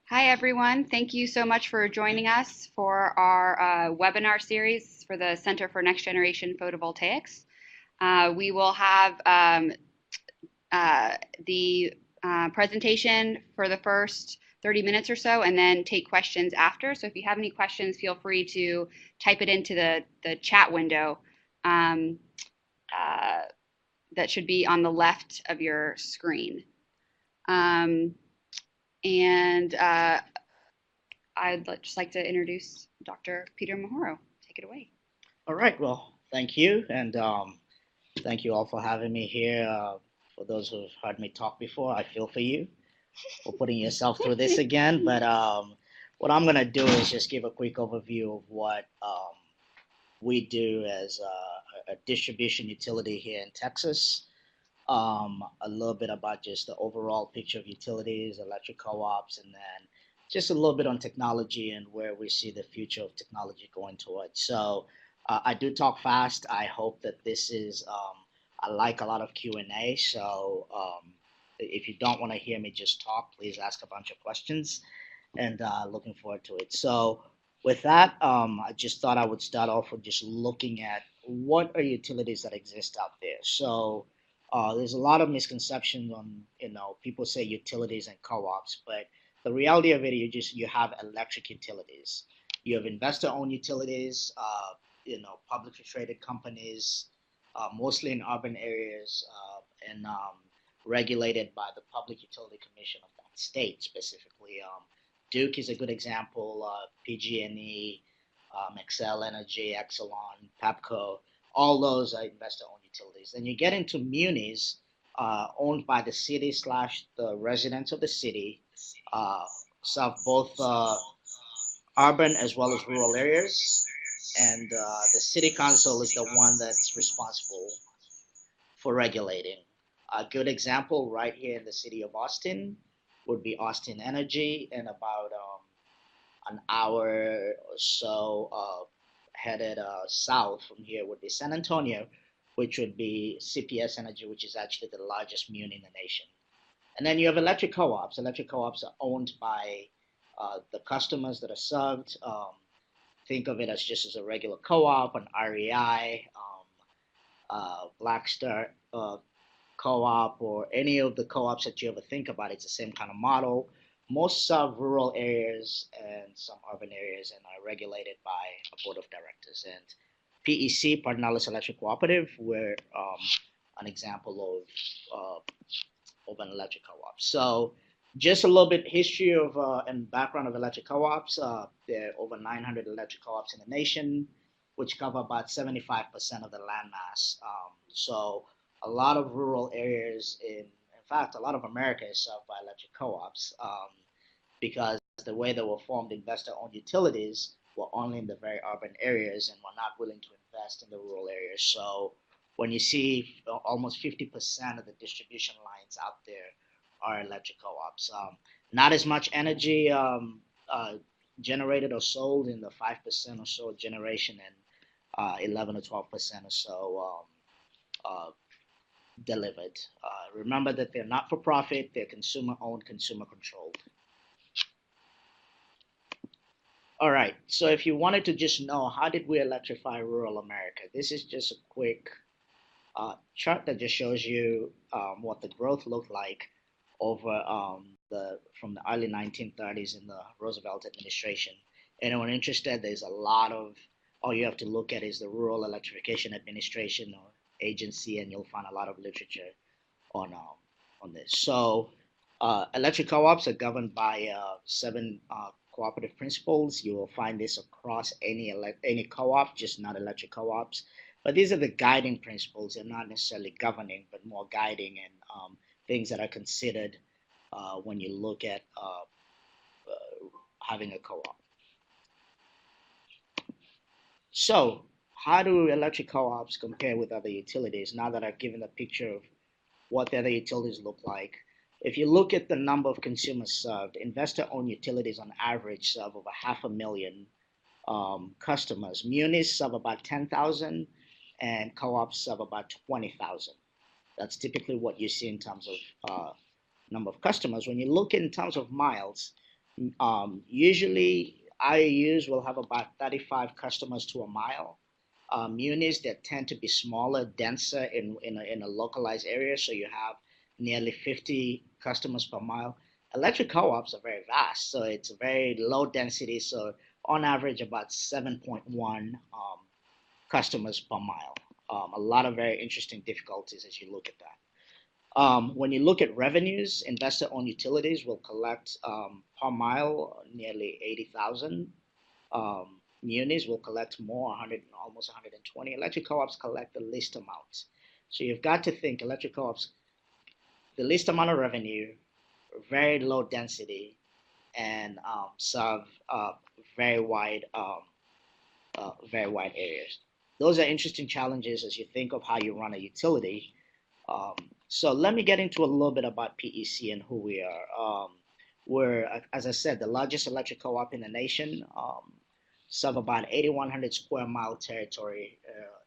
Hi, everyone. Thank you so much for joining us for our webinar series for the Center for Next Generation Photovoltaics. We will have the presentation for the first 30 minutes or so and then take questions after. So if you have any questions, feel free to type it into the chat window that should be on the left of your screen. I'd just like to introduce Dr. Peter Muhoro. Take it away. All right. Well, thank you. And thank you all for having me here. For those who've heard me talk before, I feel for you for putting yourself through this again. But what I'm going to do is just give a quick overview of what we do as a distribution utility here in Texas. A little bit about just the overall picture of utilities, electric co-ops, and then just a little bit on technology and where we see the future of technology going towards. So I do talk fast. I hope that this is, I like a lot of Q&A. So if you don't want to hear me just talk, please ask a bunch of questions, and looking forward to it. So with that, I just thought I would start off with just looking at what are utilities that exist out there. So there's a lot of misconceptions on, people say utilities and co-ops, but the reality of it, you have electric utilities, you have investor-owned utilities, publicly traded companies, mostly in urban areas, and regulated by the Public Utility Commission of that state specifically. Duke is a good example. PG&E, Xcel Energy, Exelon, Pepco, all those are investor-owned utilities. Then you get into munis, owned by the city / the residents of the city, serve both urban as well as rural areas, and the city council is the one that's responsible for regulating. A good example right here in the city of Austin would be Austin Energy, and about an hour or so headed south from here would be San Antonio, which would be CPS Energy, which is actually the largest muni in the nation. And then you have electric co-ops. Electric co-ops are owned by the customers that are served. Think of it as just as a regular co-op, an REI, Black Star co-op, or any of the co-ops that you ever think about. It's the same kind of model. Most serve rural areas and some urban areas and are regulated by a board of directors. And PEC, Pedernales Electric Cooperative, we're an example of an electric co-op. So just a little bit history of and background of electric co-ops. There are over 900 electric co-ops in the nation, which cover about 75% of the landmass. So a lot of rural areas, in fact, a lot of America is served by electric co-ops, because the way they were formed, investor-owned utilities were only in the very urban areas and were not willing to invest in the rural areas. So when you see almost 50% of the distribution lines out there are electric co-ops. Not as much energy generated or sold in the 5% or so generation, and 11 or 12% or so delivered. Remember that they're not for profit, they're consumer owned, consumer controlled. All right, so if you wanted to just know how did we electrify rural America, this is just a quick chart that just shows you what the growth looked like over from the early 1930s in the Roosevelt administration. Anyone interested, there's a lot of, all you have to look at is the Rural Electrification Administration or agency, and you'll find a lot of literature on this. So electric co-ops are governed by 7 cooperative principles. You will find this across any co-op, just not electric co-ops. But these are the guiding principles. They're not necessarily governing, but more guiding, and things that are considered when you look at having a co-op. So how do electric co-ops compare with other utilities? Now that I've given a picture of what the other utilities look like, if you look at the number of consumers served, investor-owned utilities on average serve over 500,000 customers. Munis serve about 10,000, and co-ops serve about 20,000. That's typically what you see in terms of number of customers. When you look in terms of miles, usually IOUs will have about 35 customers to a mile. Munis that tend to be smaller, denser in a localized area, so you have nearly 50 customers per mile. Electric co-ops are very vast, so it's very low density, so on average about 7.1 customers per mile. A lot of very interesting difficulties as you look at that. When you look at revenues, investor-owned utilities will collect per mile nearly 80,000. Munis will collect more, 100, almost 120. Electric co-ops collect the least amount. So you've got to think electric co-ops, the least amount of revenue, very low density, and serve very wide, very wide areas. Those are interesting challenges as you think of how you run a utility. So let me get into a little bit about PEC and who we are. We're, as I said, the largest electric co-op in the nation, serve about 8,100 square mile territory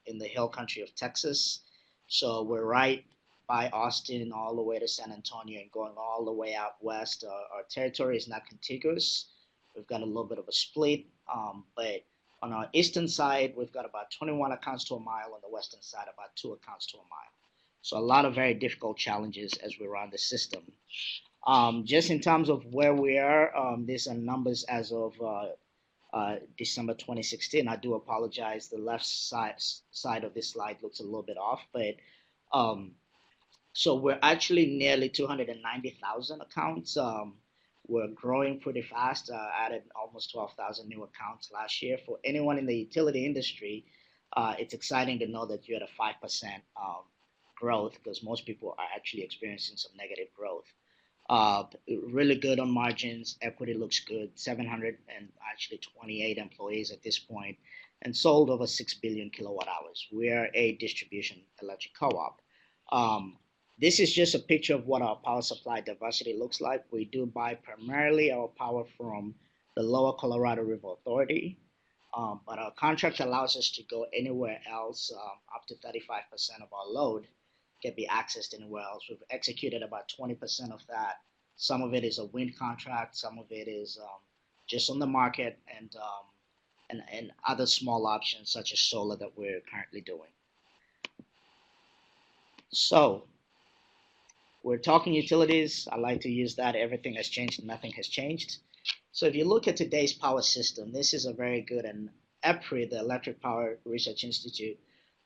in the hill country of Texas. So we're right by Austin all the way to San Antonio and going all the way out west. Our territory is not contiguous. We've got a little bit of a split, but on our eastern side, we've got about 21 accounts to a mile. On the western side, about 2 accounts to a mile. So a lot of very difficult challenges as we run the system. Just in terms of where we are, these are numbers as of December 2016. I do apologize. The left side of this slide looks a little bit off, but so we're actually nearly 290,000 accounts. We're growing pretty fast. Added almost 12,000 new accounts last year. For anyone in the utility industry, it's exciting to know that you're at a 5% growth because most people are actually experiencing some negative growth. Really good on margins. Equity looks good. 728 employees at this point, and sold over 6 billion kilowatt hours. We are a distribution electric co-op. This is just a picture of what our power supply diversity looks like. We do buy primarily our power from the Lower Colorado River Authority, but our contract allows us to go anywhere else. Up to 35% of our load can be accessed anywhere else. We've executed about 20% of that. Some of it is a wind contract, some of it is just on the market, and other small options such as solar that we're currently doing. So we're talking utilities. I like to use that. Everything has changed, nothing has changed. So if you look at today's power system, this is a very good, and EPRI, the Electric Power Research Institute,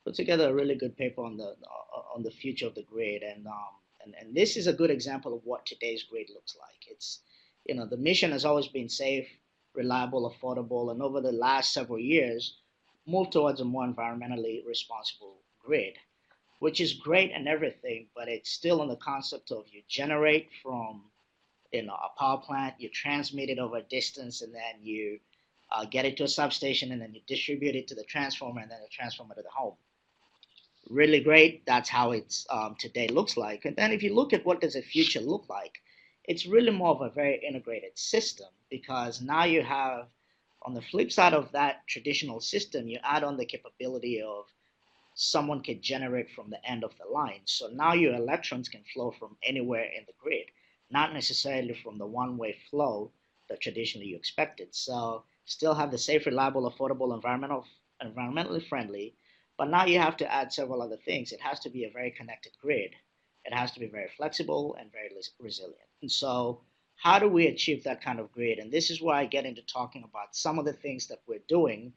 put together a really good paper on the future of the grid, and this is a good example of what today's grid looks like. It's, the mission has always been safe, reliable, affordable, and over the last several years, moved towards a more environmentally responsible grid, which is great and everything, but it's still on the concept of you generate from a power plant, you transmit it over a distance, and then you get it to a substation, and then you distribute it to the transformer, and then the transformer to the home. Really great. That's how it's today looks like. And then if you look at what does the future look like, it's really more of a very integrated system, because now you have, on the flip side of that traditional system, you add on the capability of someone can generate from the end of the line. So now your electrons can flow from anywhere in the grid, not necessarily from the one-way flow that traditionally you expected. So still have the safe, reliable, affordable, environmentally friendly, but now you have to add several other things. It has to be a very connected grid. It has to be very flexible and very resilient. And so how do we achieve that kind of grid? And this is where I get into talking about some of the things that we're doing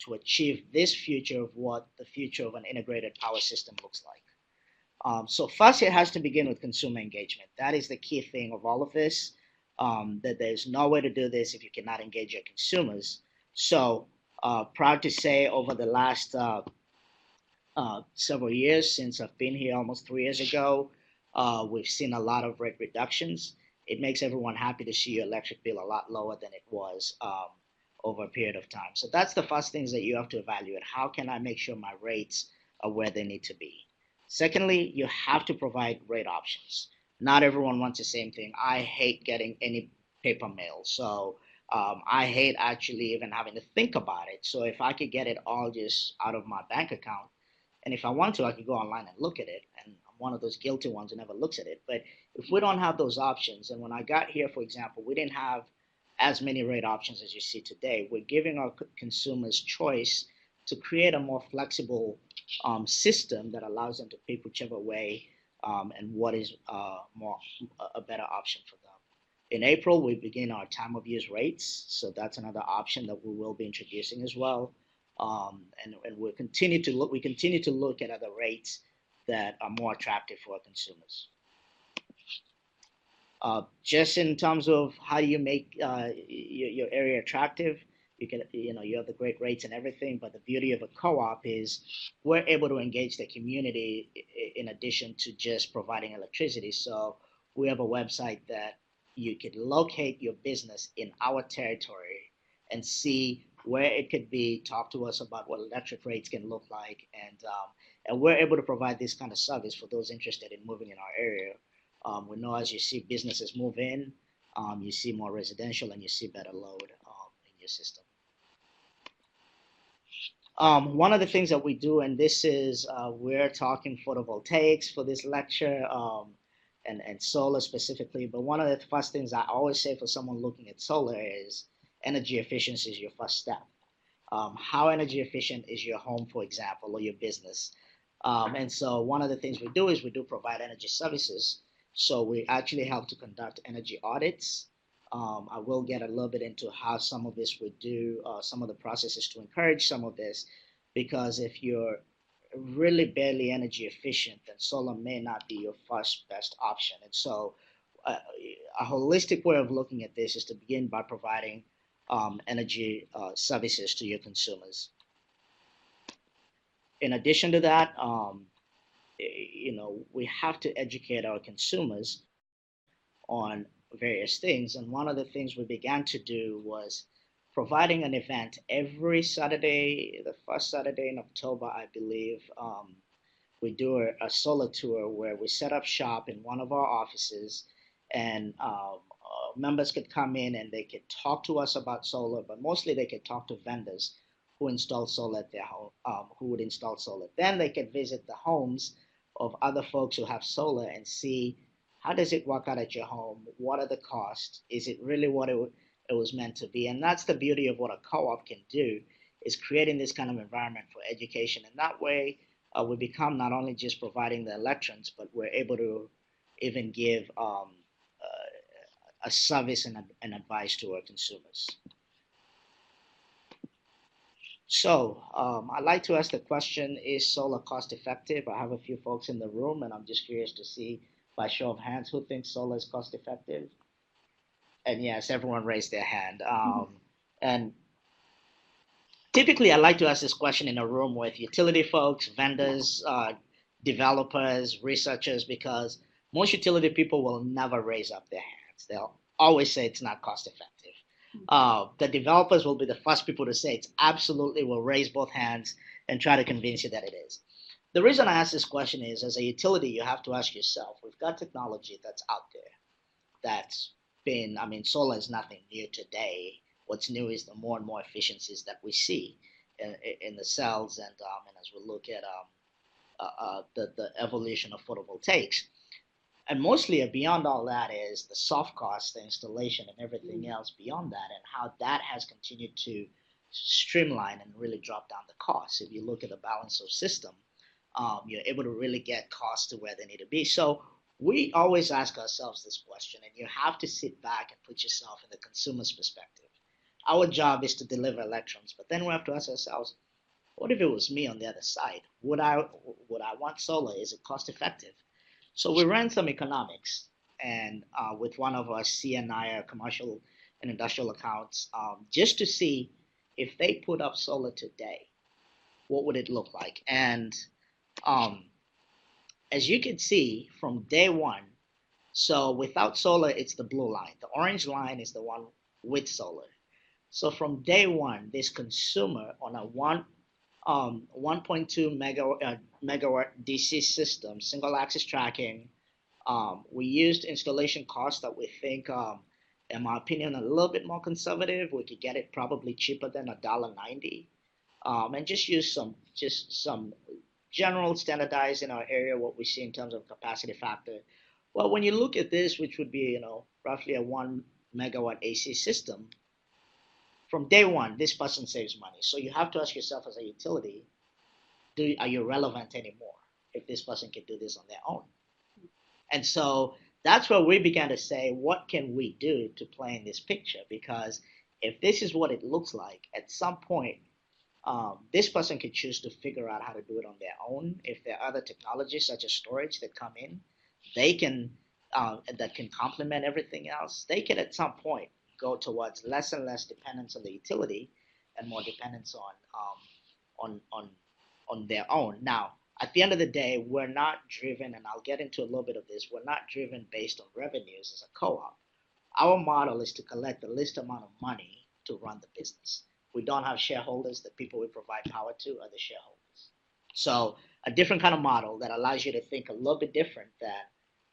to achieve this future of what the future of an integrated power system looks like. So first, it has to begin with consumer engagement. That is the key thing of all of this, that there's no way to do this if you cannot engage your consumers. So proud to say over the last several years, since I've been here almost 3 years ago, we've seen a lot of rate reductions. It makes everyone happy to see your electric bill a lot lower than it was over a period of time. So that's the first things that you have to evaluate. How can I make sure my rates are where they need to be? Secondly, you have to provide rate options. Not everyone wants the same thing. I hate getting any paper mail. So I hate actually even having to think about it. So if I could get it all just out of my bank account, And if I want to, I could go online and look at it. And I'm one of those guilty ones who never looks at it. But if we don't have those options, and when I got here, for example, we didn't have as many rate options as you see today. We're giving our consumers choice to create a more flexible system that allows them to pick whichever way and what is more a better option for them. In April, we begin our time of use rates, so that's another option that we will be introducing as well. And we'll continue to look. We continue to look at other rates that are more attractive for our consumers. Just in terms of how do you make your area attractive, you have the great rates and everything, but the beauty of a co-op is we're able to engage the community in addition to just providing electricity. So we have a website that you could locate your business in our territory and see where it could be, talk to us about what electric rates can look like, and we're able to provide this kind of service for those interested in moving in our area. We know as you see businesses move in, you see more residential and you see better load in your system. One of the things that we do, and this is, we're talking photovoltaics for this lecture and solar specifically, but one of the first things I always say for someone looking at solar is energy efficiency is your first step. How energy efficient is your home, for example, or your business? And so one of the things we do is we do provide energy services. So we actually help to conduct energy audits. I will get a little bit into how some of this we do, some of the processes to encourage some of this, because if you're really barely energy efficient, then solar may not be your first best option. And so a holistic way of looking at this is to begin by providing energy services to your consumers. In addition to that, we have to educate our consumers on various things. And one of the things we began to do was providing an event every Saturday, the first Saturday in October, I believe. We do a solar tour where we set up shop in one of our offices, and members could come in and they could talk to us about solar, but mostly they could talk to vendors who install solar at their home, who would install solar. Then they could visit the homes of other folks who have solar and see how does it work out at your home? What are the costs? Is it really what it was meant to be? And that's the beauty of what a co-op can do, is creating this kind of environment for education. And that way we become not only just providing the electrons, but we're able to even give a service and advice to our consumers. So I'd like to ask the question, is solar cost effective? I have a few folks in the room, and I'm just curious to see, by show of hands, who thinks solar is cost effective? And yes, everyone raised their hand. And typically I like to ask this question in a room with utility folks, vendors, developers, researchers, because most utility people will never raise up their hands. They'll always say it's not cost effective. The developers will be the first people to say it's absolutely, will raise both hands and try to convince you that it is. The reason I ask this question is, as a utility, you have to ask yourself, we've got technology that's out there that's been, I mean, solar is nothing new today. What's new is the more and more efficiencies that we see in the cells, and as we look at the evolution of photovoltaics. And mostly beyond all that is the soft cost, the installation, and everything else beyond that, and how that has continued to streamline and really drop down the costs. If you look at the balance of system, you're able to really get costs to where they need to be. So we always ask ourselves this question, and you have to sit back and put yourself in the consumer's perspective. Our job is to deliver electrons, but then we have to ask ourselves, what if it was me on the other side? Would I want solar? Is it cost effective? So we ran some economics, and with one of our CNI, commercial and industrial accounts, just to see if they put up solar today, what would it look like? And as you can see from day one, so without solar, it's the blue line. The orange line is the one with solar. So from day one, this consumer on a 1.2 megawatt DC system, single axis tracking, we used installation costs that we think, in my opinion, a little bit more conservative. We could get it probably cheaper than $1.90, and just use some general standardized in our area what we see in terms of capacity factor. Well, when you look at this, which would be, roughly a 1 megawatt AC system, from day one, this person saves money. So you have to ask yourself as a utility, are you relevant anymore if this person can do this on their own? And so that's where we began to say, what can we do to play in this picture? Because if this is what it looks like, at some point, this person could choose to figure out how to do it on their own. If there are other technologies such as storage that come in, they can that can complement everything else. They can at some point go towards less and less dependence on the utility and more dependence on on their own. Now, at the end of the day, we're not driven, and I'll get into a little bit of this. We're not driven based on revenues as a co-op. Our model is to collect the least amount of money to run the business. We don't have shareholders. The people we provide power to are the shareholders. So a different kind of model that allows you to think a little bit different than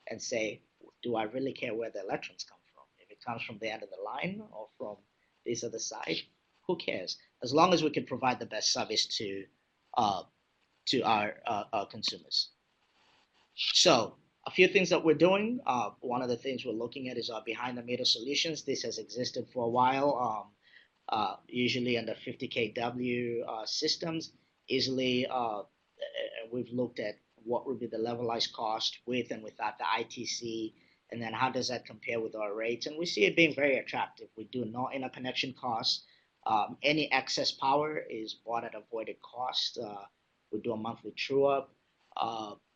and say, do I really care where the electrons come from? If it comes from the end of the line or from this other side, who cares? As long as we can provide the best service uh, to our consumers. So a few things that we're doing. One of the things we're looking at is our behind the meter solutions. This has existed for a while. Usually under 50 kW systems, easily we've looked at what would be the levelized cost with and without the ITC, and then how does that compare with our rates? And we see it being very attractive. We do no interconnection costs. Any excess power is bought at avoided cost. We do a monthly true up.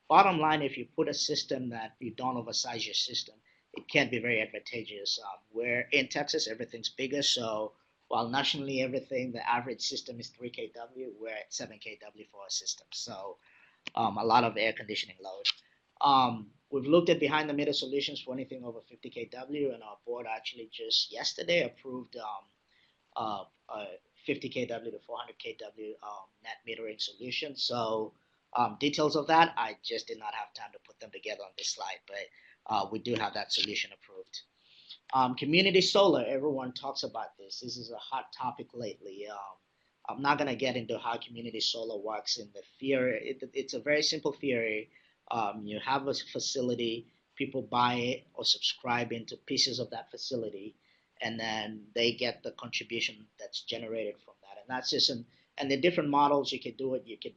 Bottom line, if you put a system that you don't oversize your system, it can be very advantageous. Where in Texas, everything's bigger, so while nationally everything, the average system is 3 kW, we're at 7 kW for our system. So a lot of air conditioning load. We've looked at behind the meter solutions for anything over 50 kW, and our board actually just yesterday approved a 50 kW to 400 kW net metering solution. So details of that, I just did not have time to put them together on this slide, but we do have that solution approved. Community solar, everyone talks about this. This is a hot topic lately. I'm not going to get into how community solar works in the theory. It's a very simple theory. You have a facility, people buy it or subscribe into pieces of that facility, and then they get the contribution that's generated from that. And that's just and the different models you could do it. You could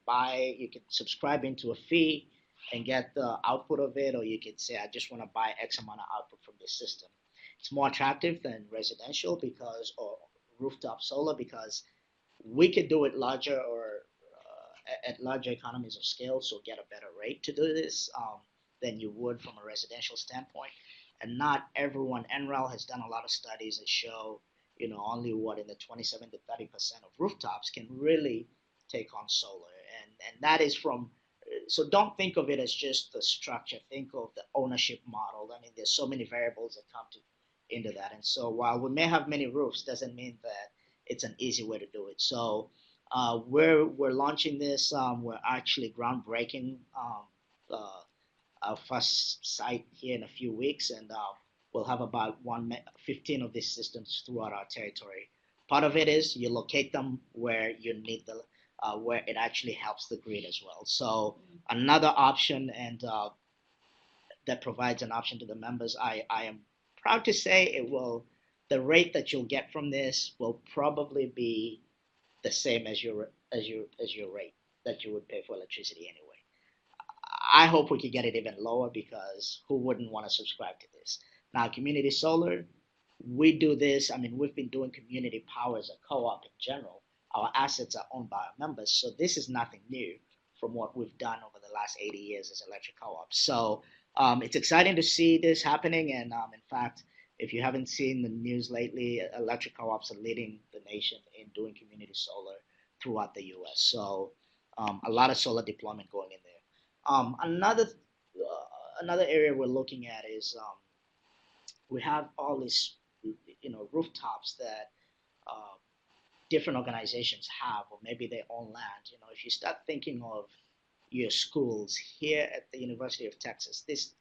you could subscribe into a fee and get the output of it, or you could say, I just want to buy X amount of output from this system. It's more attractive than residential or rooftop solar because we could do it larger or at larger economies of scale, so get a better rate to do this than you would from a residential standpoint. And not everyone, NREL has done a lot of studies that show, only what in the 27 to 30% of rooftops can really take on solar. And that is so don't think of it as just the structure. Think of the ownership model. I mean, there's so many variables that come into that. And so while we may have many roofs, doesn't mean that it's an easy way to do it. So we're launching this. We're actually groundbreaking our first site here in a few weeks, and we'll have about 15 of these systems throughout our territory. Part of it is you locate them where you need where it actually helps the grid as well. So another option, and that provides an option to the members. I am proud to say the rate that you'll get from this will probably be the same as your rate that you would pay for electricity anyway. I hope we could get it even lower because who wouldn't want to subscribe to this? Now, community solar, we do this. I mean, we've been doing community power as a co-op in general. Our assets are owned by our members, so this is nothing new from what we've done over the last 80 years as electric co-ops. So it's exciting to see this happening, and in fact, if you haven't seen the news lately, electric co-ops are leading the nation in doing community solar throughout the U.S. So a lot of solar deployment going in there. Another area we're looking at is we have all these rooftops that different organizations have, or maybe they own land. If you start thinking of your schools here at the University of Texas, this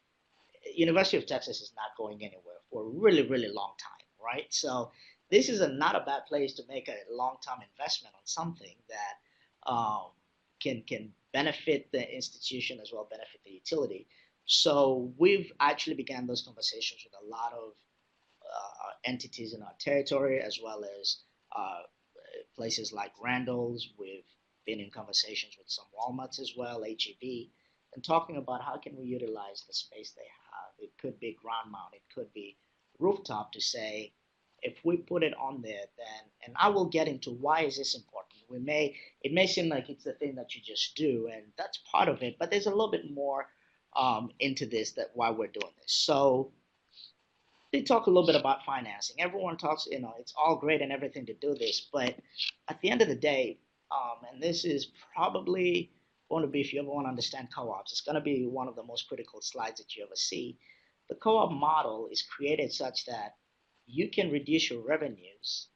University of Texas is not going anywhere for a really, really long time, right? So this is not a bad place to make a long-term investment on something that can benefit the institution as well benefit the utility. So we've actually began those conversations with a lot of entities in our territory, as well as places like Randall's. We've been in conversations with some Walmarts as well, HEB, and talking about how can we utilize the space they have. It could be ground mount, it could be rooftop, to say if we put it on there, then, and I will get into why is this important. It may seem like it's the thing that you just do, and that's part of it, but there's a little bit more into this, that why we're doing this. So they talk a little bit about financing. Everyone talks, it's all great and everything to do this, but at the end of the day, and this is probably going to be, if you ever want to understand co-ops, it's going to be one of the most critical slides that you ever see. The co-op model is created such that you can reduce your revenues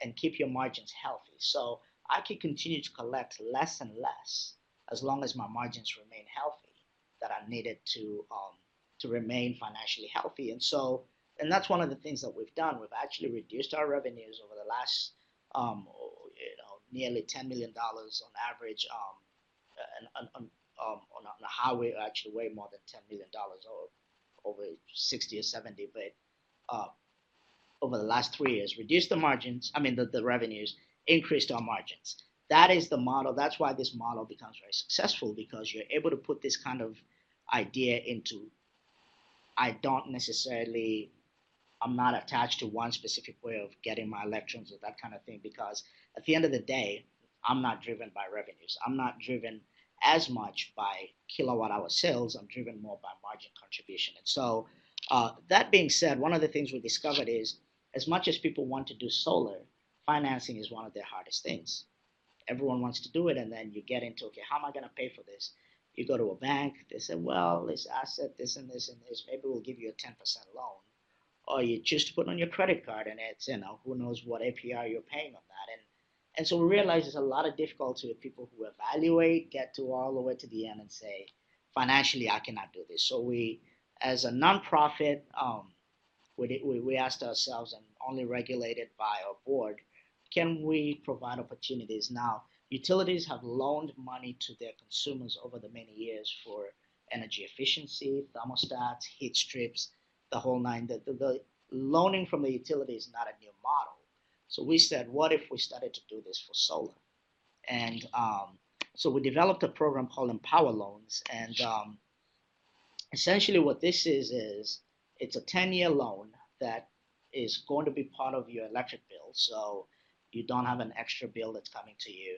and keep your margins healthy. So I can continue to collect less and less as long as my margins remain healthy, that are needed to remain financially healthy. And that's one of the things that we've done. We've actually reduced our revenues over the last, nearly $10 million on average. On a highway, actually way more than $10 million, or over 60 or 70. But over the last 3 years, reduced the margins. I mean, the revenues, increased our margins. That is the model. That's why this model becomes very successful, because you're able to put this kind of idea into. I don't necessarily I'm not attached to one specific way of getting my electrons or that kind of thing, because at the end of the day, I'm not driven by revenues. I'm not driven as much by kilowatt hour sales. I'm driven more by margin contribution. And so, that being said, one of the things we discovered is, as much as people want to do solar, financing is one of their hardest things. Everyone wants to do it, and then you get into, okay, how am I going to pay for this? You go to a bank, they say, well, this asset, this and this and this, maybe we'll give you a 10% loan, or you choose to put on your credit card, and it's, who knows what APR you're paying on that. And so we realize there's a lot of difficulty with people who evaluate, get to all the way to the end and say, financially, I cannot do this. So we, as a nonprofit, we asked ourselves, and only regulated by our board, can we provide opportunities? Now, utilities have loaned money to their consumers over the many years for energy efficiency, thermostats, heat strips, the whole nine. The loaning from the utility is not a new model. So we said, what if we started to do this for solar? And so we developed a program called Empower Loans. And essentially what this is it's a 10-year loan that is going to be part of your electric bill. So you don't have an extra bill that's coming to you.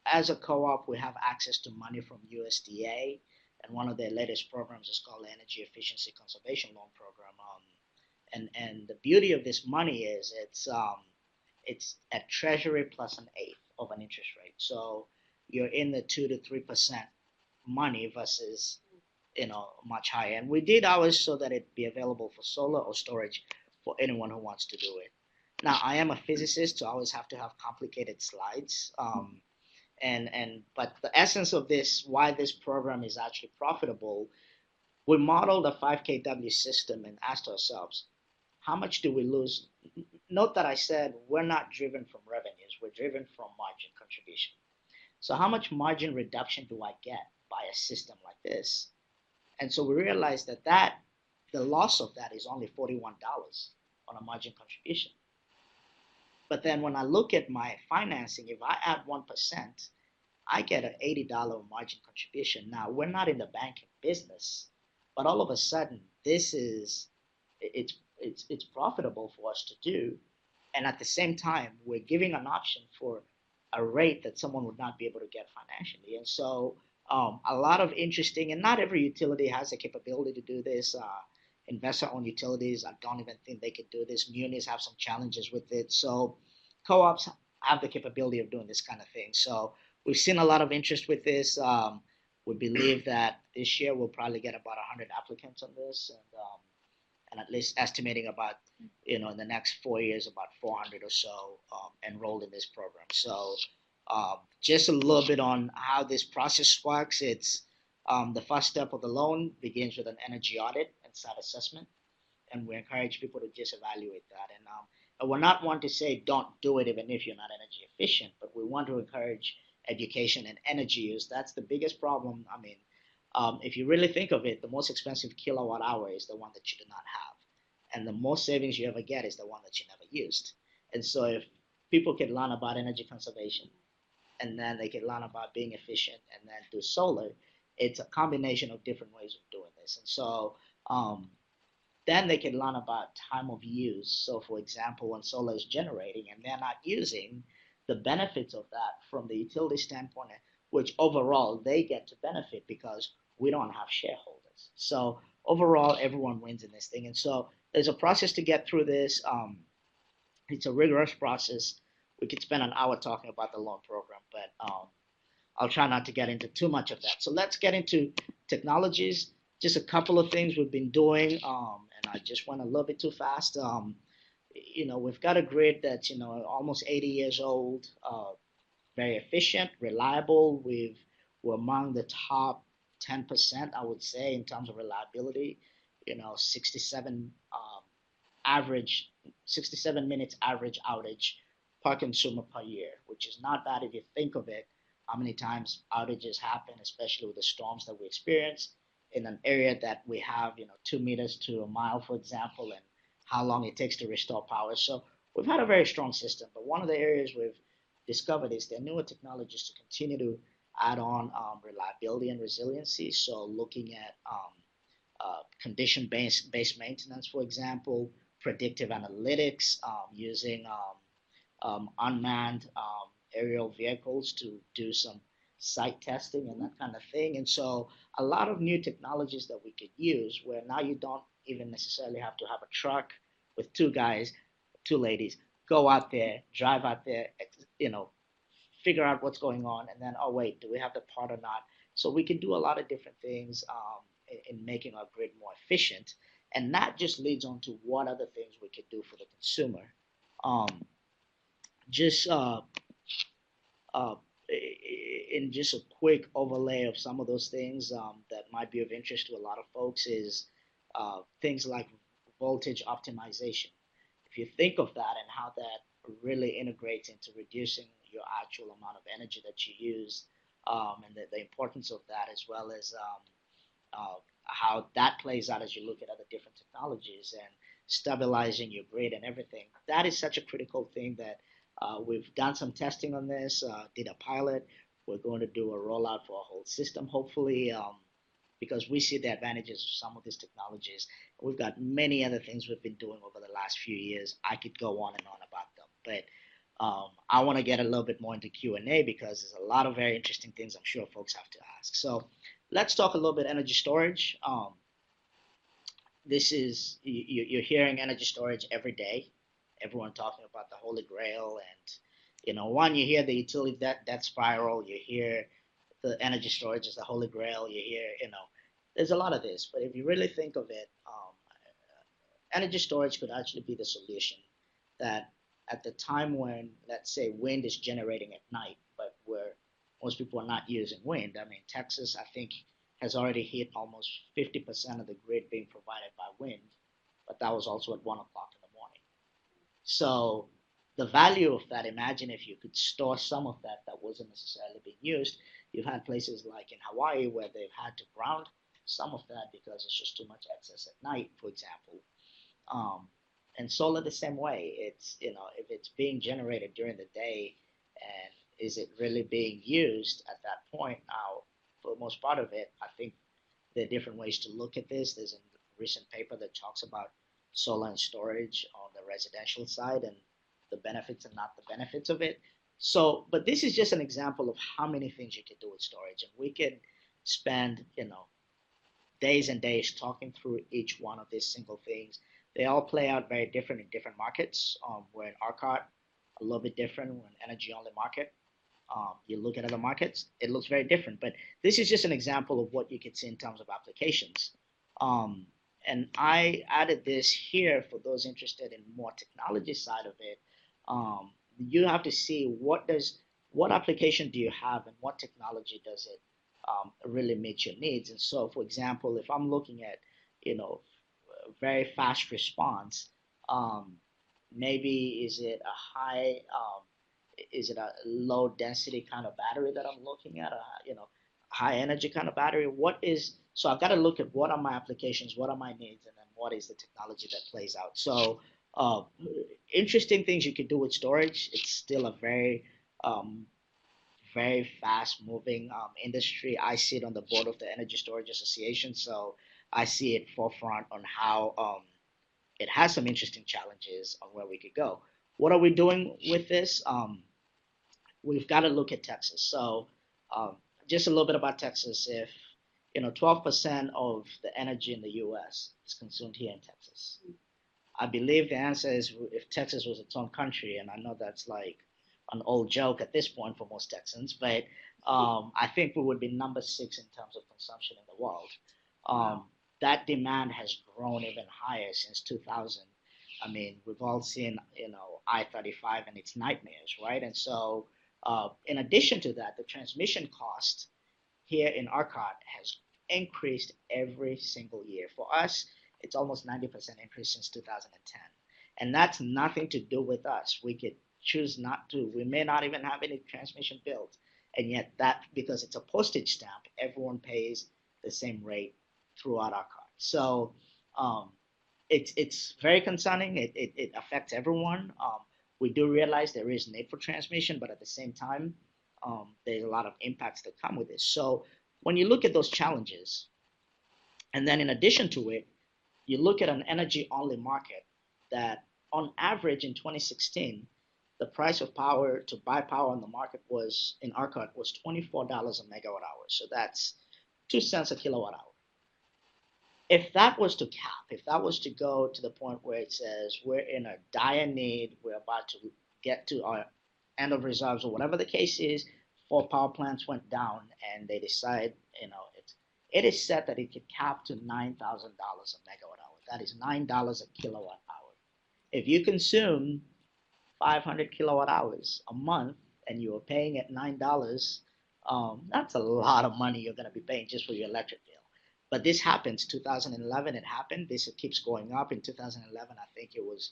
As a co-op, we have access to money from USDA, and one of their latest programs is called the Energy Efficiency Conservation Loan Program. And the beauty of this money is it's at Treasury plus an eighth of an interest rate. So you're in the 2 to 3% money versus much higher. And we did ours so that it'd be available for solar or storage for anyone who wants to do it. Now, I am a physicist, so I always have to have complicated slides. But the essence of this, why this program is actually profitable, we modeled a 5 kW system and asked ourselves, how much do we lose? Note that I said we're not driven from revenues, we're driven from margin contribution. So how much margin reduction do I get by a system like this? And so we realized that the loss of that is only $41 on a margin contribution. But then when I look at my financing, if I add 1%, I get an $80 margin contribution. Now, we're not in the banking business, but all of a sudden, it's profitable for us to do. And at the same time, we're giving an option for a rate that someone would not be able to get financially. And so a lot of interesting, and not every utility has the capability to do this. Investor-owned utilities, I don't even think they could do this. Munis have some challenges with it. So co-ops have the capability of doing this kind of thing. So we've seen a lot of interest with this. We believe that this year we'll probably get about 100 applicants on this, and at least estimating about, in the next 4 years, about 400 or so enrolled in this program. So just a little bit on how this process works. It's the first step of the loan begins with an energy audit and site assessment, and we encourage people to just evaluate that. And we're not one to say don't do it even if you're not energy efficient, but we want to encourage education and energy use. That's the biggest problem. I mean, if you really think of it, the most expensive kilowatt hour is the one that you do not have. And the most savings you ever get is the one that you never used. And so if people can learn about energy conservation and then they can learn about being efficient and then do solar, it's a combination of different ways of doing this. And so um, then they can learn about time of use. So, for example, when solar is generating and they're not using, the benefits of that from the utility standpoint, which overall they get to benefit because we don't have shareholders. So, overall, everyone wins in this thing. And so, there's a process to get through this. It's a rigorous process. We could spend an hour talking about the loan program, but I'll try not to get into too much of that. So let's get into technologies. Just a couple of things we've been doing, and I just went a little bit too fast. We've got a grid that's almost 80 years old, very efficient, reliable. We're among the top 10%, I would say, in terms of reliability. 67 average 67 minutes average outage per consumer per year, which is not bad if you think of it. How many times outages happen, especially with the storms that we experience in an area that we have, 2 meters to a mile, for example, and how long it takes to restore power. So we've had a very strong system, but one of the areas we've discovered is there are newer technologies to continue to add on reliability and resiliency. So looking at condition-based maintenance, for example, predictive analytics, using unmanned aerial vehicles to do some site testing and that kind of thing. And so a lot of new technologies that we could use where now you don't even necessarily have to have a truck with two guys, two ladies, go out there, drive out there, you know, figure out what's going on, and then, oh, wait, do we have the part or not? So we can do a lot of different things in making our grid more efficient. And that just leads on to what other things we could do for the consumer. Um, just uh, in just a quick overlay of some of those things that might be of interest to a lot of folks is things like voltage optimization. If you think of that and how that really integrates into reducing your actual amount of energy that you use, and the importance of that, as well as how that plays out as you look at other different technologies and stabilizing your grid and everything. That is such a critical thing that we've done some testing on this, did a pilot. We're going to do a rollout for a whole system, hopefully, because we see the advantages of some of these technologies. We've got many other things we've been doing over the last few years. I could go on and on about them, but I want to get a little bit more into Q&A because there's a lot of very interesting things I'm sure folks have to ask. So let's talk a little bit energy storage. This is you're hearing energy storage every day. Everyone talking about the holy grail, and one, you hear the utility debt spiral. You hear the energy storage is the holy grail. You hear there's a lot of this, but if you really think of it, energy storage could actually be the solution. That at the time when, let's say, wind is generating at night, but where most people are not using wind. I mean, Texas, I think, has already hit almost 50% of the grid being provided by wind, but that was also at 1 o'clock in the morning. So the value of that, imagine if you could store some of that wasn't necessarily being used. You've had places like in Hawaii where they've had to ground some of that because it's just too much excess at night, for example. Um, and solar the same way. It's if it's being generated during the day, and is it really being used at that point? Now, for the most part of it, I think there are different ways to look at this. There's a recent paper that talks about solar and storage on the residential side and the benefits and not the benefits of it. So, but this is just an example of how many things you can do with storage, and we can spend days and days talking through each one of these single things. They all play out very different in different markets. We're in ERCOT, a little bit different. We're an energy only market. You look at other markets, it looks very different. But this is just an example of what you can see in terms of applications. And I added this here for those interested in more technology side of it. You have to see what application do you have and what technology does it really meet your needs. And so, for example, if I'm looking at very fast response, maybe is it a high is it a low density kind of battery that I'm looking at, a high energy kind of battery? What is so I've got to look at what are my applications, what are my needs, and then what is the technology that plays out. So uh, interesting things you could do with storage. It's still a um, very fast moving industry. I sit on the board of the Energy Storage Association, so I see it forefront on how it has some interesting challenges on where we could go. What are we doing with this? We've got to look at Texas. So um, just a little bit about Texas. If 12% of the energy in the U.S. is consumed here in Texas. I believe the answer is if Texas was its own country, and I know that's like an old joke at this point for most Texans, but I think we would be number 6 in terms of consumption in the world. Um, that demand has grown even higher since 2000. I mean, we've all seen, I-35 and its nightmares, right? And so, in addition to that, the transmission cost here in Arcot has increased every single year. For us, it's almost 90% increase since 2010. And that's nothing to do with us. We could choose not to. We may not even have any transmission built. And yet that, because it's a postage stamp, everyone pays the same rate throughout our card. So um, it's very concerning. It affects everyone. We do realize there is need for transmission, but at the same time, there's a lot of impacts that come with this. So when you look at those challenges, and then in addition to it, you look at an energy only market that on average in 2016, the price of power to buy power on the market was in ERCOT was $24 a megawatt hour. So that's 2 cents a kilowatt hour. If that was to cap, if that was to go to the point where it says we're in a dire need, we're about to get to our end of reserves or whatever the case is, 4 power plants went down and they decide, it is set that it could cap to $9,000 a megawatt hour. That is $9 a kilowatt hour. If you consume 500 kilowatt hours a month and you are paying at $9, that's a lot of money you're going to be paying just for your electric bill. But this happens. 2011, it happened. This it keeps going up. In 2011, I think it was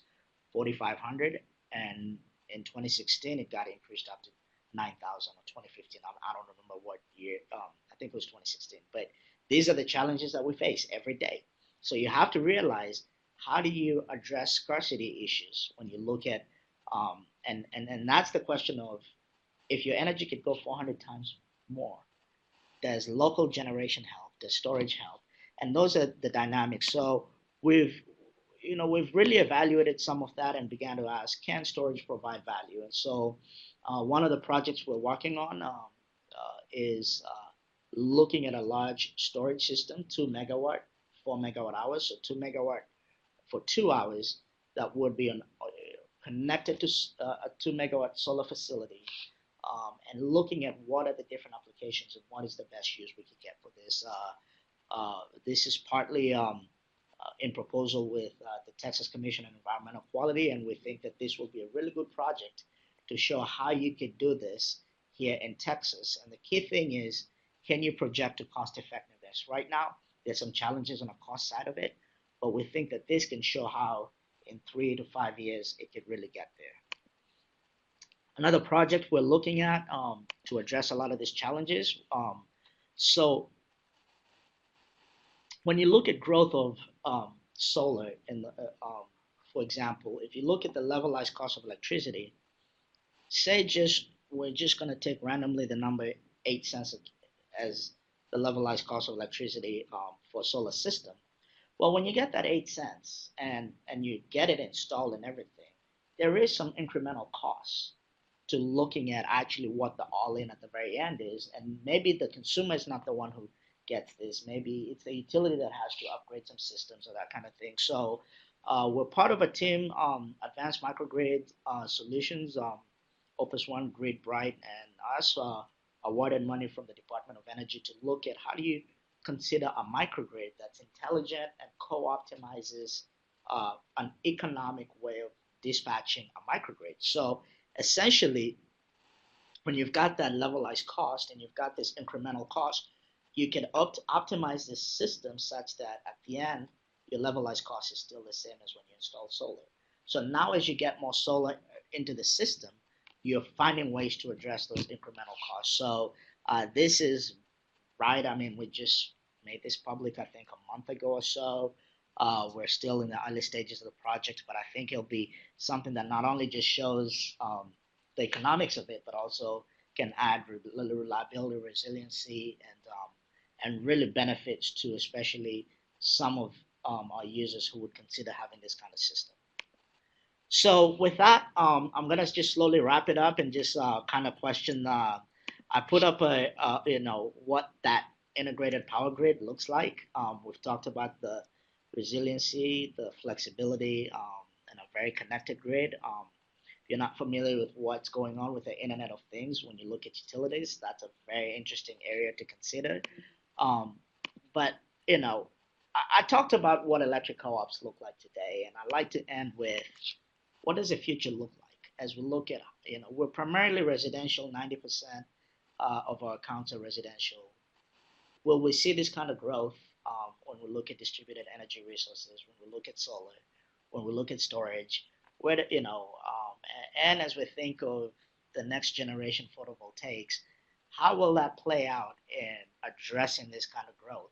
4,500, and in 2016, it got increased up to 9,000 or 2015. I don't remember what year. I think it was 2016. But these are the challenges that we face every day. So you have to realize, how do you address scarcity issues when you look at and that's the question of, if your energy could go 400 times more, does local generation help, does storage help, and those are the dynamics. So we've really evaluated some of that and began to ask, can storage provide value? And so one of the projects we're working on is looking at a large storage system, 2 megawatt, 4 megawatt hours, so 2 megawatt for 2 hours, that would be connected to a 2 megawatt solar facility, and looking at what are the different applications and what is the best use we could get for this. This is partly in proposal with the Texas Commission on Environmental Quality, and we think that this will be a really good project to show how you could do this here in Texas. And the key thing is, can you project to cost effectiveness? Right now, there's some challenges on the cost side of it, but we think that this can show how in 3 to 5 years it could really get there. Another project we're looking at to address a lot of these challenges. So when you look at growth of solar, for example, if you look at the levelized cost of electricity, say we're just going to take randomly the number 8 cents as the levelized cost of electricity for a solar system. Well, when you get that 8 cents and you get it installed and everything, there is some incremental cost to looking at actually what the all-in at the very end is. And maybe the consumer is not the one who gets this. Maybe it's the utility that has to upgrade some systems or that kind of thing. So we're part of a team, Advanced Microgrid Solutions, Opus One, Grid Bright, and us awarded money from the Department of Energy to look at how do you consider a microgrid that's intelligent and co-optimizes an economic way of dispatching a microgrid. So essentially, when you've got that levelized cost and you've got this incremental cost, you can optimize this system such that at the end, your levelized cost is still the same as when you install solar. So now as you get more solar into the system, you're finding ways to address those incremental costs. So this is right. I mean, we just made this public, I think, a month ago or so. We're still in the early stages of the project, but I think it'll be something that not only just shows the economics of it, but also can add reliability, resiliency, and really benefits to especially some of our users who would consider having this kind of system. So with that, I'm gonna just slowly wrap it up and just kind of question. I put up a what that integrated power grid looks like. We've talked about the resiliency, the flexibility, and a very connected grid. If you're not familiar with what's going on with the Internet of Things, when you look at utilities, that's a very interesting area to consider. Um, but you know, I talked about what electric co-ops look like today, and I'd like to end with what does the future look like as we look at, we're primarily residential, 90% of our accounts are residential. Will we see this kind of growth when we look at distributed energy resources, when we look at solar, when we look at storage, and as we think of the next generation photovoltaics, how will that play out in addressing this kind of growth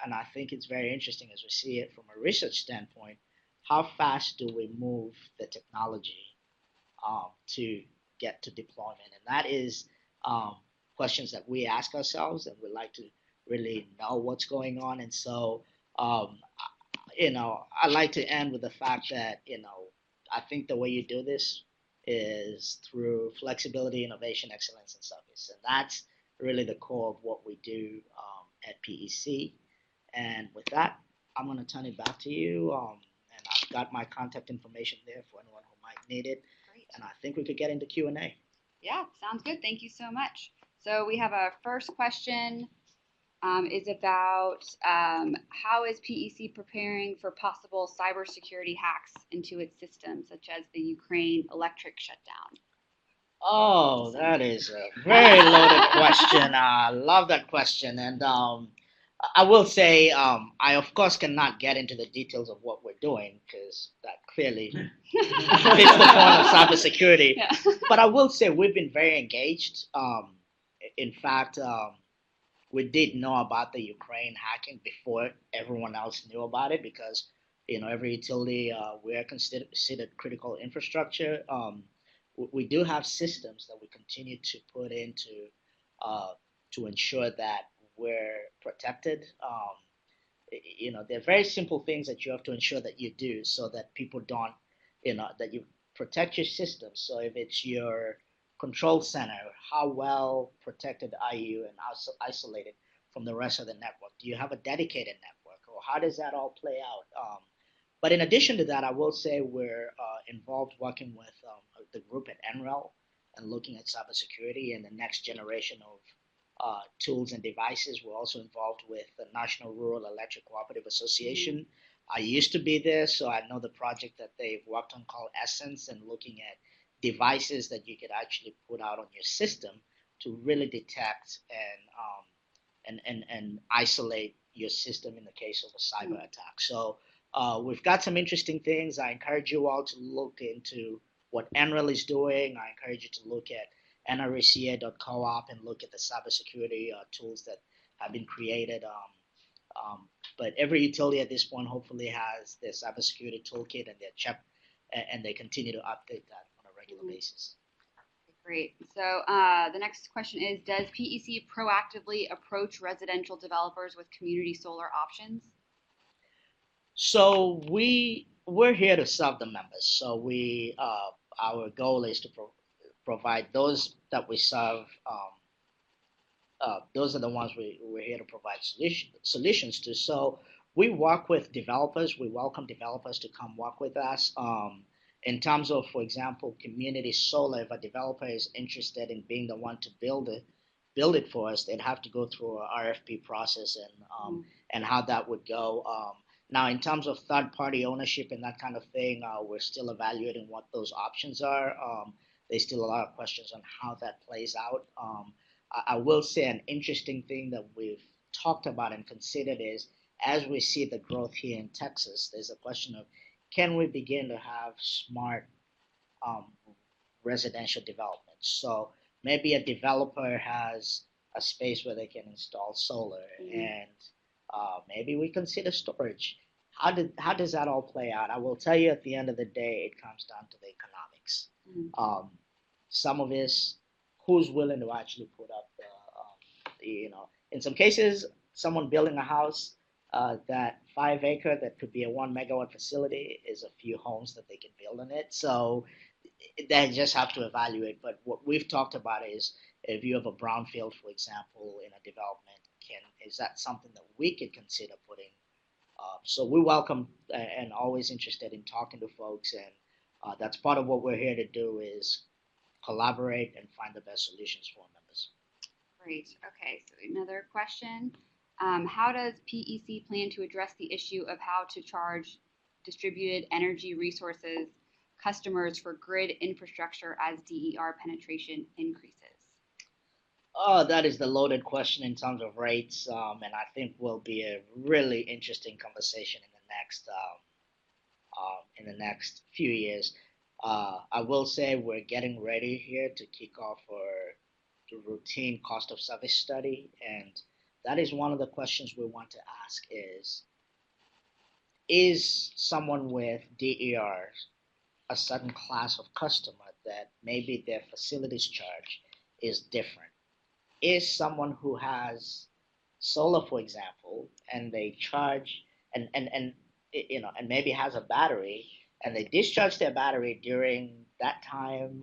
and I think it's very interesting as we see it from a research standpoint. How fast do we move the technology to get to deployment? And that is um, questions that we ask ourselves, and we like to really know what's going on. And so, um, I like to end with the fact that, I think the way you do this is through flexibility, innovation, excellence, and service. And that's really the core of what we do at PEC. And with that, I'm going to turn it back to you. And I've got my contact information there for anyone who might need it. Great. And I think we could get into Q&A. Yeah, sounds good. Thank you so much. So we have a first question is about how is PEC preparing for possible cybersecurity hacks into its systems, such as the Ukraine electric shutdown? Oh, that is a very loaded question. I love that question. And I will say, I of course cannot get into the details of what we're doing because that clearly fits the point of cybersecurity. Yeah. But I will say we've been very engaged. In fact, we did know about the Ukraine hacking before everyone else knew about it because every utility we are considered critical infrastructure. We do have systems that we continue to put into uh, to ensure that we're protected. They're very simple things that you have to ensure that you do so that people don't, that you protect your system. So if it's your control center, how well protected are you and also isolated from the rest of the network? Do you have a dedicated network, or how does that all play out? But in addition to that, I will say we're involved working with the group at NREL and looking at cybersecurity and the next generation of tools and devices. We're also involved with the National Rural Electric Cooperative Association. I used to be there, so I know the project that they've worked on called Essence and looking at devices that you could actually put out on your system to really detect and isolate your system in the case of a cyber attack. So we've got some interesting things. I encourage you all to look into what NREL is doing. I encourage you to look at nraca.coop and look at the cybersecurity tools that have been created. But every utility at this point hopefully has their cybersecurity toolkit and their check, and they continue to update that on a regular basis. Great. So the next question is, does PEC proactively approach residential developers with community solar options? So we're here to serve the members. So our goal is to provide those that we serve. Those are the ones we're here to provide solutions to. So we work with developers. We welcome developers to come work with us. In terms of, for example, community solar, if a developer is interested in being the one to build it for us, they'd have to go through a RFP process and how that would go. Now, in terms of third-party ownership and that kind of thing, we're still evaluating what those options are. There's still a lot of questions on how that plays out. I will say an interesting thing that we've talked about and considered is as we see the growth here in Texas, there's a question of can we begin to have smart um, residential developments. So maybe a developer has a space where they can install solar, and maybe we consider storage. How does that all play out? I will tell you, at the end of the day, it comes down to the economics. Um, some of this, who's willing to actually put up in some cases, someone building a house, that 5 acre that could be a 1 megawatt facility is a few homes that they can build on it. So they just have to evaluate. But what we've talked about is, if you have a brownfield, for example, in a development, is that something that we could consider putting? So we welcome and always interested in talking to folks, and that's part of what we're here to do, is collaborate and find the best solutions for our members. Great. Okay, so another question. How does PEC plan to address the issue of how to charge distributed energy resources customers for grid infrastructure as DER penetration increases? Oh, that is the loaded question in terms of rates, and I think will be a really interesting conversation in the next few years. I will say we're getting ready here to kick off our the routine cost of service study, and that is one of the questions we want to ask: is someone with DER a certain class of customer that maybe their facilities charge is different? Is someone who has solar, for example, and they charge and and maybe has a battery, and they discharge their battery during that time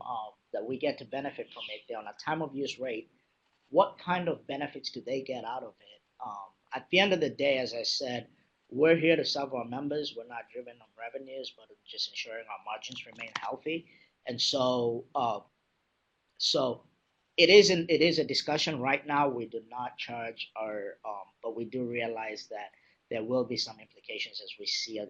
that we get to benefit from it, they're on a time of use rate. What kind of benefits do they get out of it? At the end of the day, as I said, we're here to serve our members. We're not driven on revenues, but just ensuring our margins remain healthy. And so it is a discussion right now. We do not charge our, but we do realize that there will be some implications as we see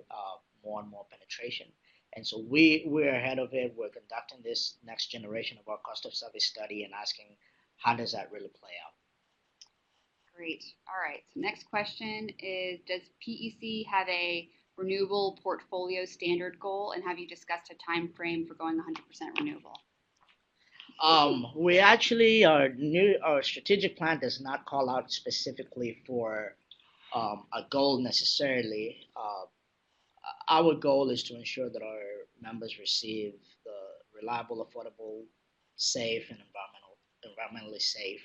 more and more penetration. And so we're ahead of it. We're conducting this next generation of our cost of service study and asking, how does that really play out? Great. All right. So next question is, does PEC have a renewable portfolio standard goal, and have you discussed a time frame for going 100% renewable? We actually, our strategic plan does not call out specifically for a goal necessarily. Our goal is to ensure that our members receive the reliable, affordable, safe, and environmentally safe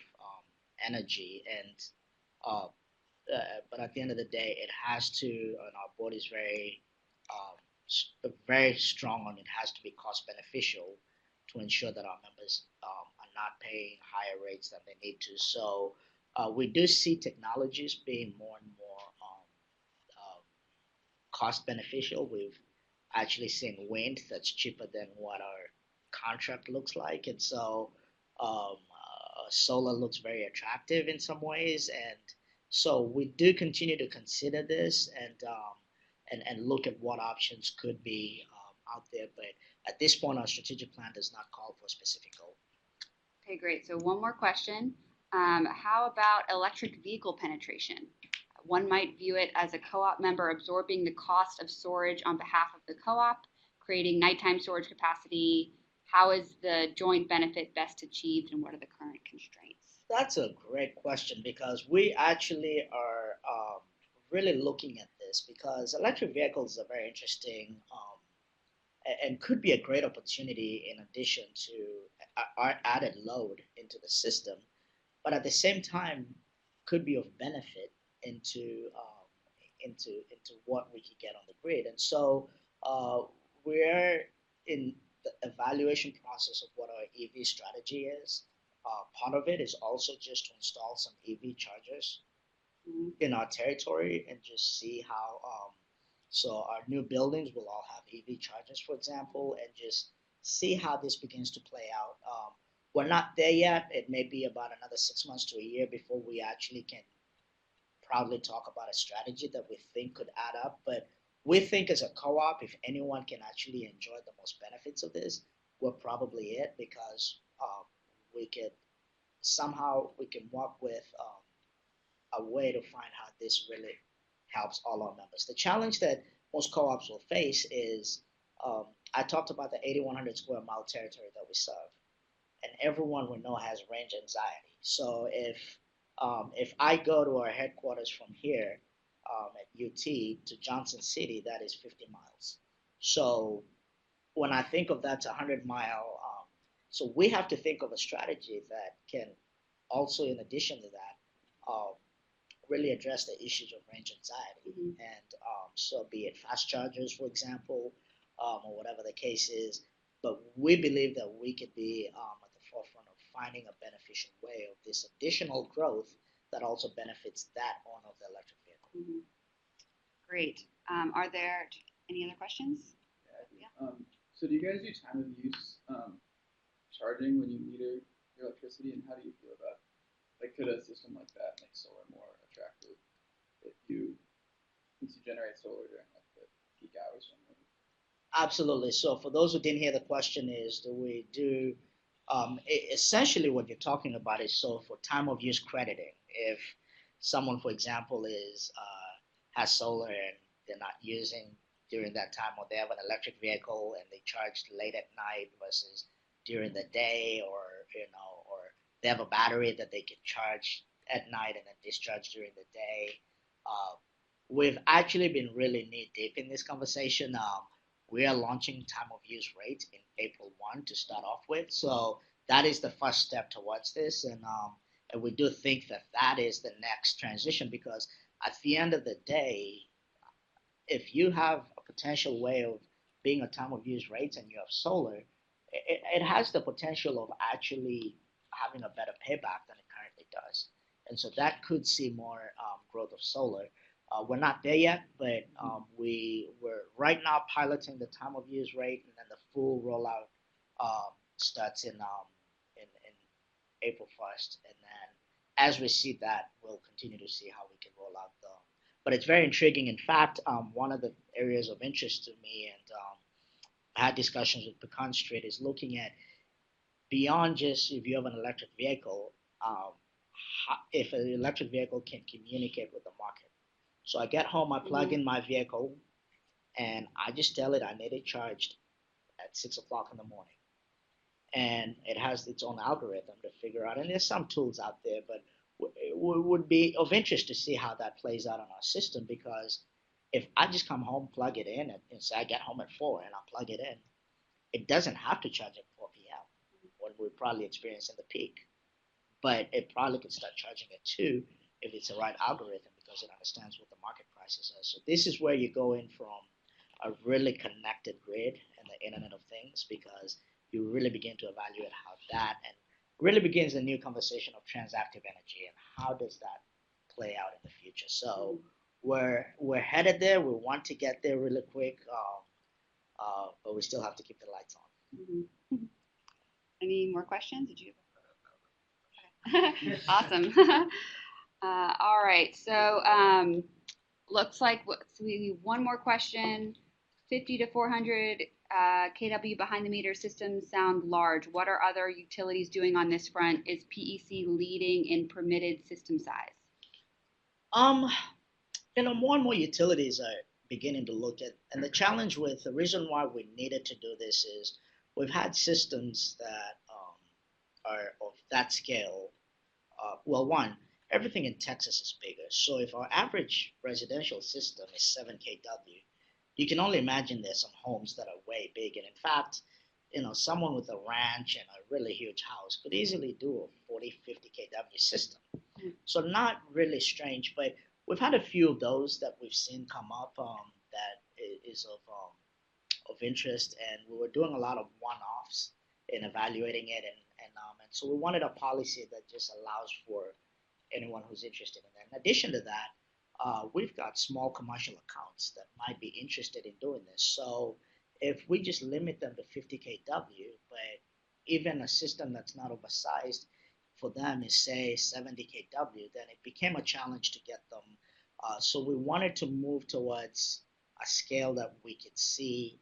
energy. And uh, but at the end of the day, it has to, and our board is very strong on it. Has to be cost beneficial to ensure that our members are not paying higher rates than they need to. So we do see technologies being more and more cost beneficial. We've actually seen wind that's cheaper than what our contract looks like, and so solar looks very attractive in some ways. And so we do continue to consider this and look at what options could be out there. But at this point, our strategic plan does not call for a specific goal. Okay, great. So one more question. How about electric vehicle penetration? One might view it as a co-op member absorbing the cost of storage on behalf of the co-op, creating nighttime storage capacity. How is the joint benefit best achieved, and what are the current constraints? That's a great question, because we actually are really looking at this, because electric vehicles are very interesting and could be a great opportunity in addition to our added load into the system, but at the same time could be of benefit into what we could get on the grid. And so we're in the evaluation process of what our EV strategy is. Part of it is also just to install some EV chargers in our territory and just see how. So our new buildings will all have EV chargers, for example, and just see how this begins to play out. We're not there yet. It may be about another 6 months to a year before we actually can proudly talk about a strategy that we think could add up. But we think as a co-op, if anyone can actually enjoy the most benefits of this, we're probably it, because we could somehow we can work with a way to find how this really helps all our members. The challenge that most co-ops will face is I talked about the 8,100 square mile territory that we serve, and everyone we know has range anxiety. So if I go to our headquarters from here at UT to Johnson City, that is 50 miles. So when I think of that's a 100-mile, so we have to think of a strategy that can also, in addition to that, really address the issues of range anxiety. Mhm. And so, be it fast chargers, for example, or whatever the case is. But we believe that we could be at the forefront of finding a beneficial way of this additional growth that also benefits that owner of the electric vehicle. Mhm. Great. Are there any other questions? Yeah. So do you guys do time of use charging when you meter your electricity, and how do you feel about like could a system like that make solar more attractive if you since you generate solar during like the peak hours generally? Absolutely. So, for those who didn't hear the question, is do we do essentially what you're talking about is so for time of use crediting. If someone, for example, is has solar and they're not using during that time, or they have an electric vehicle and they charge late at night versus during the day, or or they have a battery that they can charge at night and then discharge during the day. Uh, we've actually been really knee deep in this conversation. We are launching time of use rate in April 1 to start off with. So that is the first step towards this. And we do think that that is the next transition because at the end of the day, if you have a potential way of being a time of use rate and you have solar, it has the potential of actually having a better payback than it currently does. And so that could see more growth of solar. We're not there yet, but we're right now piloting the time of use rate, and then the full rollout starts in April 1st, and then as we see that, we'll continue to see how we can roll out the. But it's very intriguing. In fact, one of the areas of interest to me, and I had discussions with Pecan Street, is looking at beyond just if you have an electric vehicle, um, if an electric vehicle can communicate with the market. So I get home, I plug in my vehicle, and I just tell it I need it charged at 6 o'clock in the morning. And it has its own algorithm to figure out. And there's some tools out there, but it would be of interest to see how that plays out on our system because if I just come home, plug it in, and say I get home at 4 and I plug it in, it doesn't have to charge at 4 p.m. when we're probably experiencing the peak, but it probably could start charging at 2 if it's the right algorithm because it understands what the market prices are. So this is where you go in from a really connected grid and the Internet of Things because you really begin to evaluate how that and really begins a new conversation of transactive energy and how does that play out in the future. So we're headed there. We want to get there really quick, but we still have to keep the lights on. Mm-hmm. Any more questions? Did you? Awesome. All right. So looks like so we need one more question. 50 to 400 kW behind the meter systems sound large. What are other utilities doing on this front? Is PEC leading in permitted system size? Um, more and more utilities are beginning to look at, and the challenge with the reason why we needed to do this is we've had systems that are of that scale. Well, one, everything in Texas is bigger. So if our average residential system is 7 kW, you can only imagine there's some homes that are way big. And in fact, someone with a ranch and a really huge house could easily do a 40, 50 kW system. So not really strange, but we've had a few of those that we've seen come up that is of interest, and we were doing a lot of one-offs in evaluating it, and so we wanted a policy that just allows for anyone who's interested in that. In addition to that, we've got small commercial accounts that might be interested in doing this. So if we just limit them to 50 kW, but even a system that's not oversized for them is say 70 kW, then it became a challenge to get them. So we wanted to move towards a scale that we could see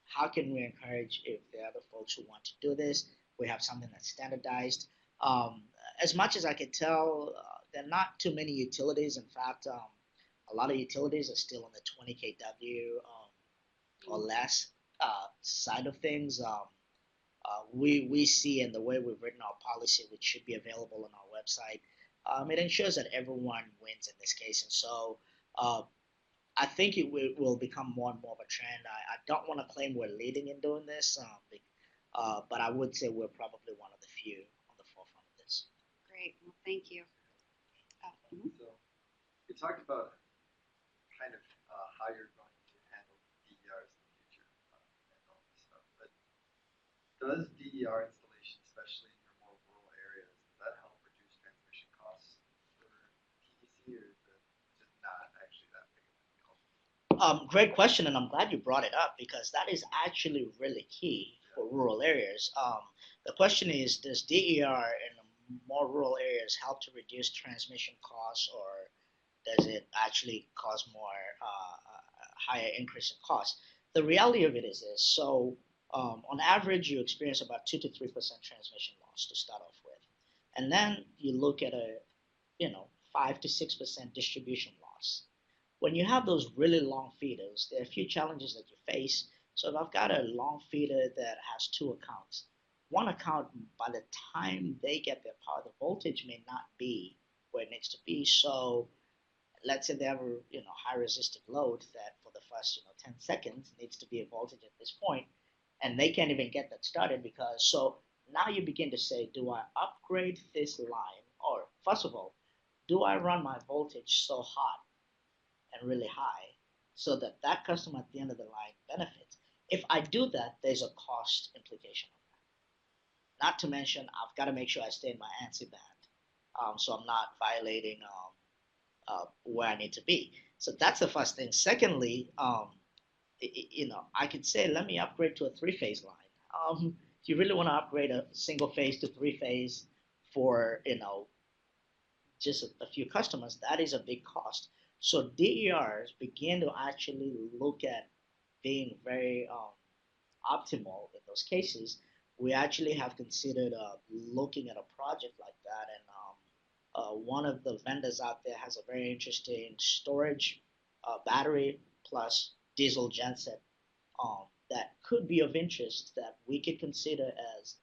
how can we encourage if there are other folks who want to do this. We have something that's standardized. Um, as much as I can tell, there are not too many utilities. In fact, a lot of utilities are still in the 20 kW or less side of things, we see in the way we've written our policy, which should be available on our website, it ensures that everyone wins in this case. And so uh, I think will become more and more of a trend. I don't want to claim we're leading in doing this, but I would say we're probably one of the few on the forefront of this. Great. Well, thank you. Mhm. So you talked about kind of how you're going to handle DERs in the future and all this stuff, but does DER installation, especially in your more rural areas, does that help reduce transmission costs for PEC, or is it just not actually that big of a deal? Great question, and I'm glad you brought it up because that is actually really key for rural areas. The question is, does DER in more rural areas help to reduce transmission costs, or does it actually cause more higher increase in cost? The reality of it is this: so on average, you experience about 2 to 3% transmission loss to start off with, and then you look at a 5 to 6% distribution loss. When you have those really long feeders, there are a few challenges that you face. So if I've got a long feeder that has two accounts, one account, by the time they get their power, the voltage may not be where it needs to be. So let's say they have a high resistive load that for the first 10 seconds needs to be a voltage at this point, and they can't even get that started because so now you begin to say, do I upgrade this line, or first of all, do I run my voltage so hot and really high so that that customer at the end of the line benefits? If I do that, there's a cost implication of that. Not to mention, I've got to make sure I stay in my ANSI band, so I'm not violating where I need to be. So that's the first thing. Secondly, I could say, let me upgrade to a three-phase line. If you really want to upgrade a single phase to three-phase for just a few customers, that is a big cost. So DERs begin to actually look at being very optimal in those cases. We actually have considered looking at a project like that, and one of the vendors out there has a very interesting storage battery plus diesel genset that could be of interest that we could consider as.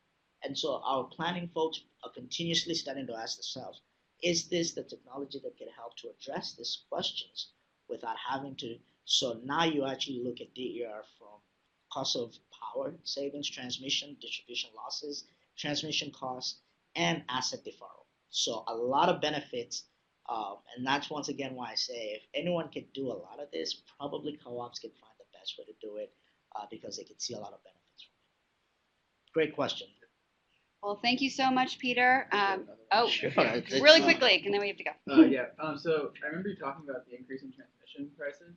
And so our planning folks are continuously starting to ask themselves, is this the technology that can help to address these questions without having to? So now you actually look at DER from cost of power savings, transmission, distribution losses, transmission costs, and asset deferral. So a lot of benefits, and that's once again why I say if anyone can do a lot of this, probably co-ops can find the best way to do it because they can see a lot of benefits from it. Great question. Well, thank you so much, Peter. Sure. Really quickly, and then we have to go. Yeah. So I remember you talking about the increase in transmission prices.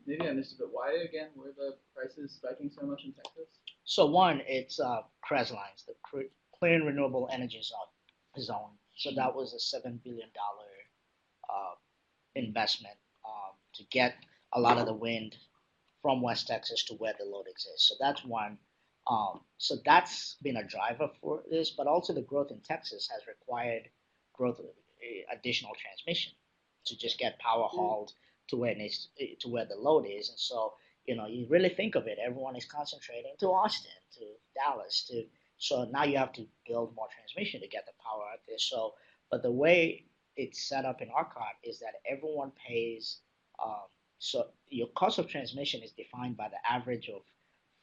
Maybe I missed it, but why again were the prices spiking so much in Texas? So one, it's CREZ lines, the Clean Renewable Energy Zone. So that was a $7 billion investment to get a lot of the wind from West Texas to where the load exists. So that's one. So that's been a driver for this, but also the growth in Texas has required growth of additional transmission to just get power hauled to where it needs to where the load is. And so you really think of it, everyone is concentrating to Austin, to Dallas, so now you have to build more transmission to get the power out there. So, but the way it's set up in ERCOT is that everyone pays. So your cost of transmission is defined by the average of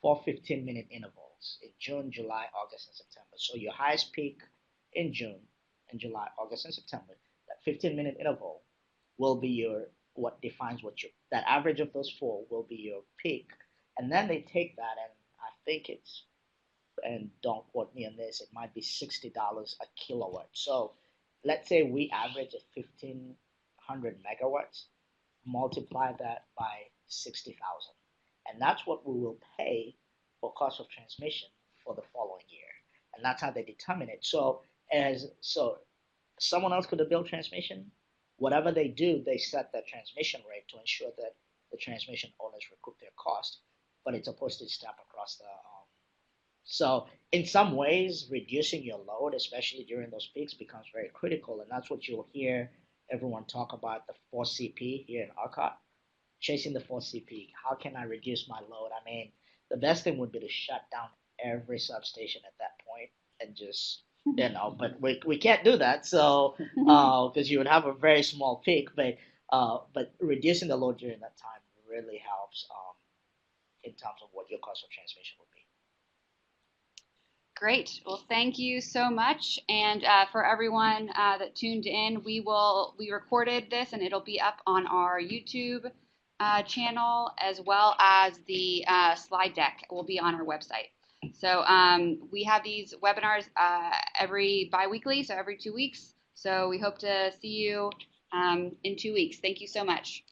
4 15-minute intervals in June, July, August, and September. So your highest peak in June and July, August, and September, that 15-minute interval will be what defines that average of those four will be your peak. And then they take that, and I think and don't quote me on this, it might be $60 a kilowatt. So let's say we average at 1,500 megawatts, multiply that by 60,000. And that's what we will pay for cost of transmission for the following year. And that's how they determine it. So someone else could have built transmission. Whatever they do, they set that transmission rate to ensure that the transmission owners recoup their cost. But it's a postage stamp across the. So in some ways, reducing your load, especially during those peaks, becomes very critical. And that's what you'll hear everyone talk about, the 4CP here in ERCOT. chasing the 4C peak. How can I reduce my load? I mean, the best thing would be to shut down every substation at that point and just, but we can't do that. So, because you would have a very small peak, but reducing the load during that time really helps in terms of what your cost of transmission would be. Great. Well, thank you so much. And for everyone that tuned in, we recorded this and it'll be up on our YouTube channel, as well as the slide deck will be on our website. So we have these webinars every bi-weekly, so every 2 weeks. So we hope to see you in 2 weeks. Thank you so much.